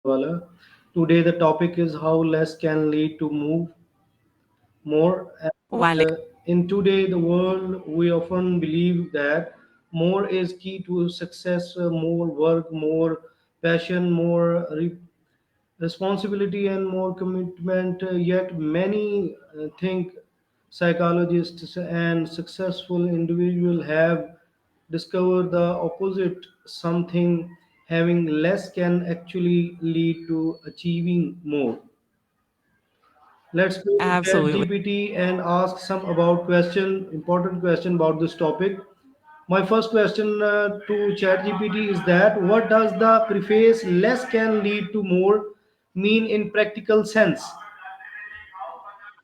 Wala. Today the topic is how less can lead to move more. And, Wale. in today the world, we often believe that more is key to success. More work, more passion, more responsibility, and more commitment. Yet many think psychologists and successful individuals have discovered the opposite. Something having less can actually lead to achieving more. Let's go to Absolutely. ChatGPT and ask some about important question about this topic. My first question to ChatGPT is that what does the preface less can lead to more mean in practical sense?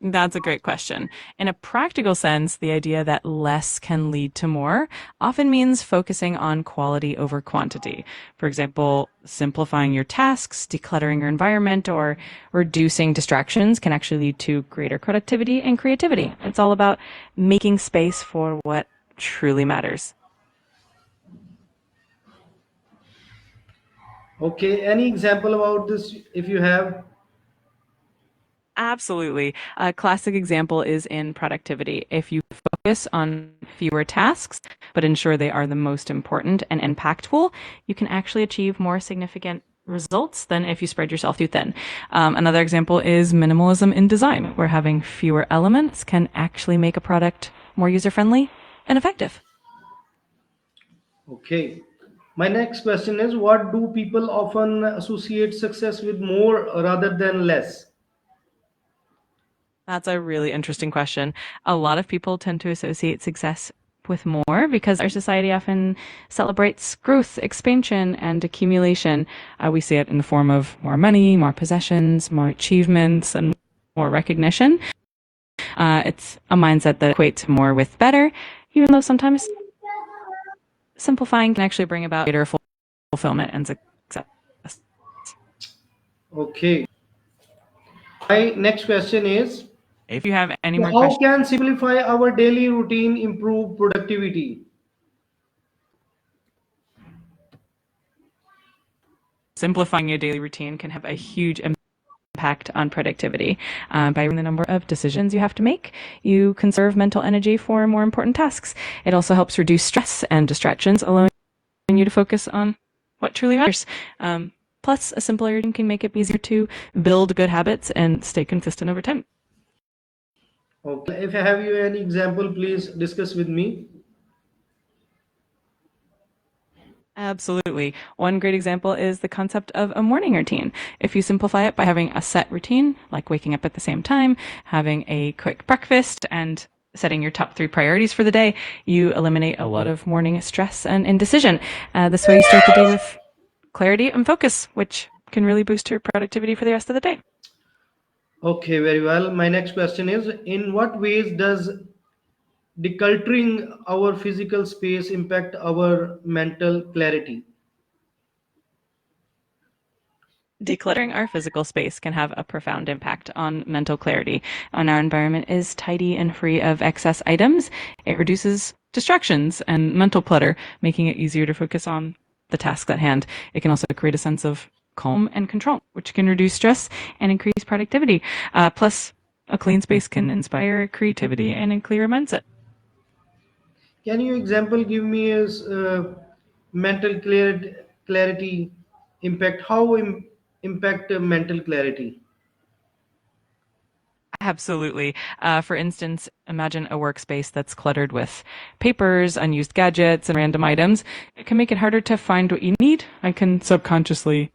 That's a great question. In a practical sense, the idea that less can lead to more often means focusing on quality over quantity. For example, simplifying your tasks, decluttering your environment, or reducing distractions can actually lead to greater productivity and creativity. It's all about making space for what truly matters. Okay, any example about this if you have? Absolutely. A classic example is in productivity. If you focus on fewer tasks, but ensure they are the most important and impactful, you can actually achieve more significant results than if you spread yourself too thin. Another example is minimalism in design, where having fewer elements can actually make a product more user friendly and effective. Okay. My next question is what do people often associate success with more rather than less? That's a really interesting question. A lot of people tend to associate success with more because our society often celebrates growth, expansion, and accumulation. We see it in the form of more money, more possessions, more achievements, and more recognition. It's a mindset that equates more with better, even though sometimes simplifying can actually bring about greater fulfillment and success. Okay. My next question is If you have any more how questions, can simplify our daily routine improve productivity? simplifying your daily routine can have a huge impact on productivity. By reducing the number of decisions you have to make, you conserve mental energy for more important tasks. It also helps reduce stress and distractions, allowing you to focus on what truly matters. Plus, a simpler routine can make it easier to build good habits and stay consistent over time. Okay. If I have you any example, please discuss with me. Absolutely. One great example is the concept of a morning routine. If you simplify it by having a set routine, like waking up at the same time, having a quick breakfast, and setting your top three priorities for the day, you eliminate a lot of morning stress and indecision. This way, you start the day with clarity and focus, which can really boost your productivity for the rest of the day. Okay, very well. My next question is in what ways does decluttering our physical space impact our mental clarity? Decluttering our physical space can have a profound impact on mental clarity. When our environment is tidy and free of excess items, it reduces distractions and mental clutter, making it easier to focus on the task at hand. It can also create a sense of calm and control, which can reduce stress and increase productivity. Plus, a clean space can inspire creativity and a clearer mindset. Can you example give me as mental clarity impact? How impact mental clarity? Absolutely. For instance, imagine a workspace that's cluttered with papers, unused gadgets, and random items. It can make it harder to find what you need and can subconsciously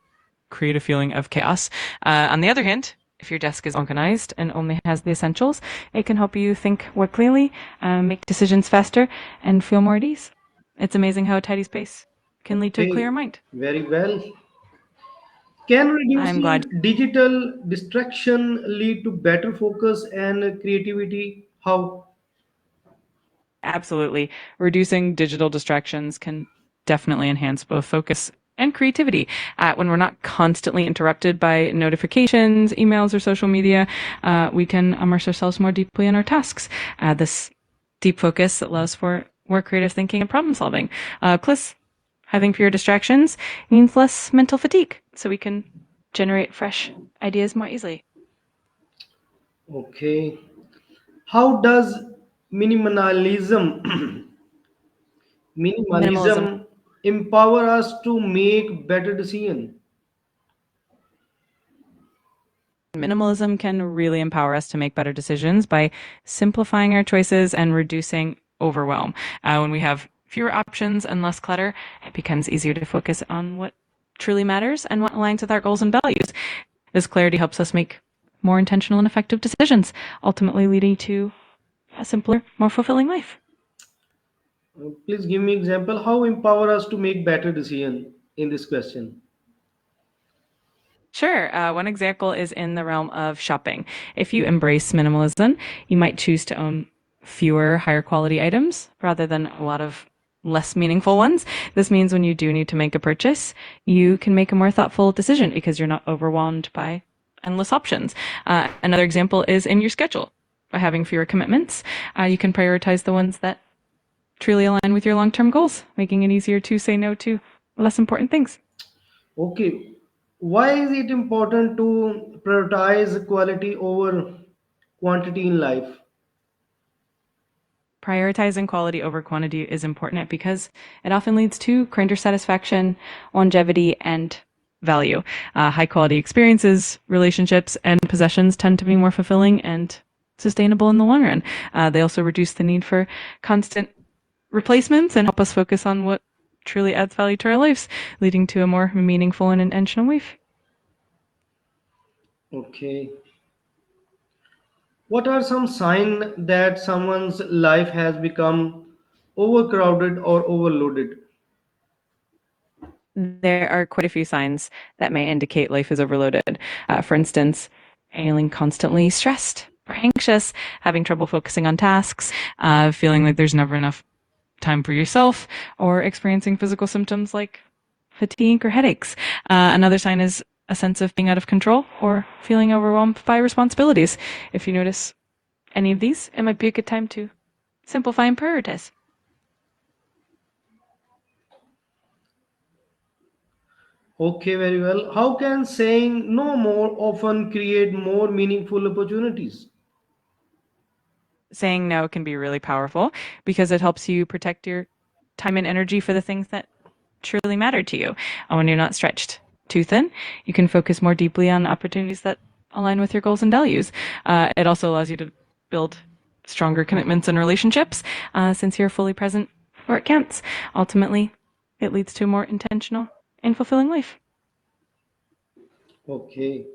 create a feeling of chaos. On the other hand, if your desk is organized and only has the essentials, it can help you think more clearly, make decisions faster, and feel more at ease. It's amazing how a tidy space can lead to a Okay, clearer mind. very well. Can I'm glad. reducing digital distraction lead to better focus and creativity? How? Absolutely. Reducing digital distractions can definitely enhance both focus and creativity. When we're not constantly interrupted by notifications, emails, or social media, we can immerse ourselves more deeply in our tasks. This deep focus allows for more creative thinking and problem solving. Plus, having fewer distractions means less mental fatigue, so we can generate fresh ideas more easily. Okay. How does minimalism Minimalism minimalism empower us to make better decisions? Minimalism can really empower us to make better decisions by simplifying our choices and reducing overwhelm. When we have fewer options and less clutter, it becomes easier to focus on what truly matters and what aligns with our goals and values. This clarity helps us make more intentional and effective decisions, ultimately leading to a simpler, more fulfilling life. Please give me example how empower us to make better decision in this question. Sure. One example is in the realm of shopping. If you embrace minimalism, you might choose to own fewer, higher quality items rather than a lot of less meaningful ones. This means when you do need to make a purchase, you can make a more thoughtful decision because you're not overwhelmed by endless options. Another example is in your schedule. By having fewer commitments, you can prioritize the ones that truly align with your long term goals, making it easier to say no to less important things. Okay. Why is it important to prioritize quality over quantity in life? Prioritizing quality over quantity is important because it often leads to greater satisfaction, longevity, and value. High quality experiences, relationships, and possessions tend to be more fulfilling and sustainable in the long run. They also reduce the need for constant replacements and help us focus on what truly adds value to our lives, leading to a more meaningful and intentional life. Okay. What are some signs that someone's life has become overcrowded or overloaded? There are quite a few signs that may indicate life is overloaded. For instance, feeling constantly stressed or anxious, having trouble focusing on tasks, feeling like there's never enough time for yourself, or experiencing physical symptoms like fatigue or headaches. Another sign is a sense of being out of control or feeling overwhelmed by responsibilities. If you notice any of these, it might be a good time to simplify and prioritize. Okay, very well. How can saying no more often create more meaningful opportunities? Saying no can be really powerful because it helps you protect your time and energy for the things that truly matter to you. And when you're not stretched too thin, you can focus more deeply on opportunities that align with your goals and values. It also allows you to build stronger commitments and relationships since you're fully present where it counts. Ultimately, it leads to a more intentional and fulfilling life. Okay.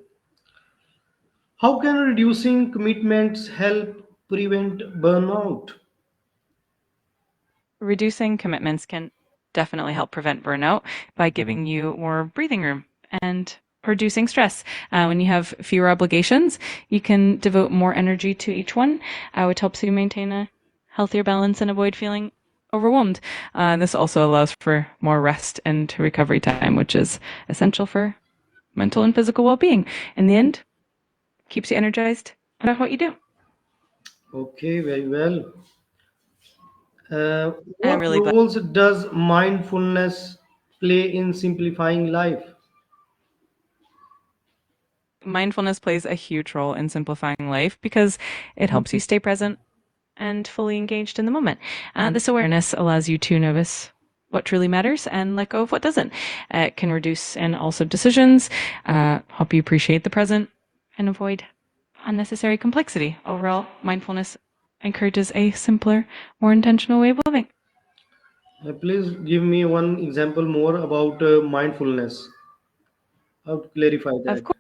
How can reducing commitments help prevent burnout? Reducing commitments can definitely help prevent burnout by giving you more breathing room and reducing stress. When you have fewer obligations, you can devote more energy to each one, which helps you maintain a healthier balance and avoid feeling overwhelmed. This also allows for more rest and recovery time, which is essential for mental and physical well being. In the end, keeps you energized about what you do. Okay, very well. I'm What really glad. roles does mindfulness play in simplifying life? Mindfulness plays a huge role in simplifying life because it helps you stay present and fully engaged in the moment. This awareness allows you to notice what truly matters and let go of what doesn't. It can reduce and also decisions, help you appreciate the present, and avoid unnecessary complexity. Overall, mindfulness encourages a simpler, more intentional way of living. Please give me one example more about mindfulness. How to clarify Of that? course.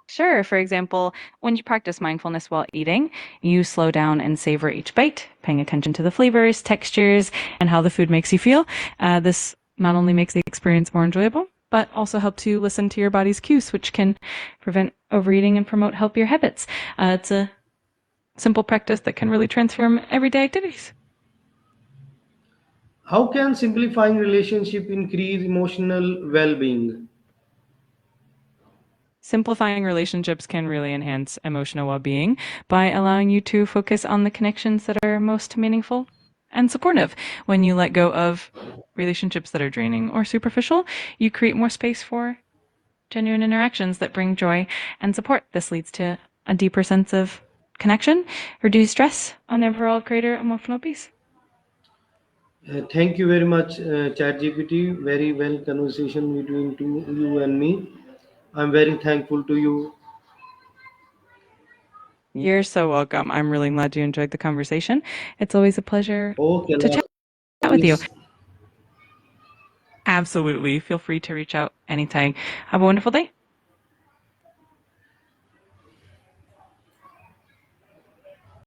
Sure. For example, when you practice mindfulness while eating, you slow down and savor each bite, paying attention to the flavors, textures, and how the food makes you feel. This not only makes the experience more enjoyable, but also helps you listen to your body's cues, which can prevent overeating and promote healthier habits. It's a simple practice that can really transform everyday activities. How can simplifying relationship increase emotional well-being? Simplifying relationships can really enhance emotional well being by allowing you to focus on the connections that are most meaningful and supportive. When you let go of relationships that are draining or superficial, you create more space for genuine interactions that bring joy and support. This leads to a deeper sense of connection, reduce stress, and overall greater emotional peace. Thank you very much, ChatGPT. Very well conversation between you and me. I'm very thankful to you. You're so welcome. I'm really glad you enjoyed the conversation. It's always a pleasure Okay, to chat last with you. please. Absolutely. Feel free to reach out anytime. Have a wonderful day.